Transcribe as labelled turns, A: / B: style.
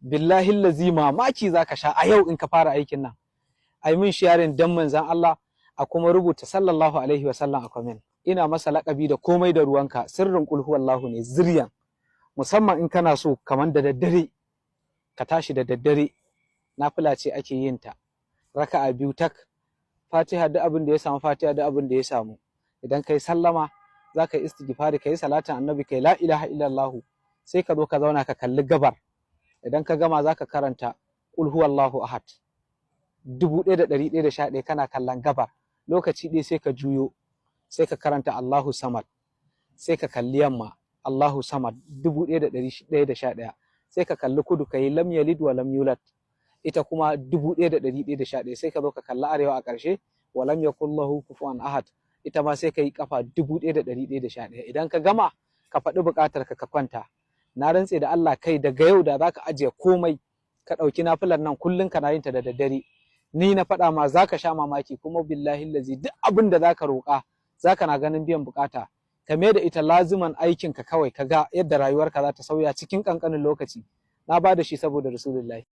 A: billahi lazi mamaki zaka sha a yau in ka fara aikin nan. Ai min sharing dan manzon Allah a kuma rubuta sallallahu alaihi wa sallam a comment. Ina masa laƙabi da komai da ruwanka, sirrin qul huwallahu ne ziryan, musamman in kana so kaman da daddare ka tashi da daddare, nafila ce ake yin ta raka'a biyu tak, Fatiha duk abin da ya samu, Fatiha duk abin da ya samu. Idan kai sallama za ka yi istighfari, ka yi salatin annabi, kai la ilaha illallah, sai ka zo ka zauna ka kalli gabar. Idan ka gama za ka karanta qul huwallahu ahad 1111 kana kallon gabar. Lokaci ɗaya sai ka juyo, sai ka karanta Allahu samad, sai ka kalli yamma Allahu samad 1111, sai ka kalli kudu ka yi lam yalid wa lam yulad, ita kuma 1111, sai ka zo ka kalli arewa a ƙarshe wa lam yakul lahu kufuwan ahad, ita ma sai ka yi kafa 1111. Idan ka gama ka faɗi buƙatar ka kwanta. Na rantse da Allah kai daga yau da zaka ajiye komai ka ɗauki nafilar nan kullum kana yin ta da daddare, ni na faɗa ma zaka sha mamaki, kuma billahi lazi duk abin da zaka roƙa zaka na ganin biyan buƙata. Ka mai da ita laziman aikin ka kawai, ka ga yadda rayuwarka za ta sauya cikin ƙanƙanin lokaci. Na ba da shi saboda Rasulullahi.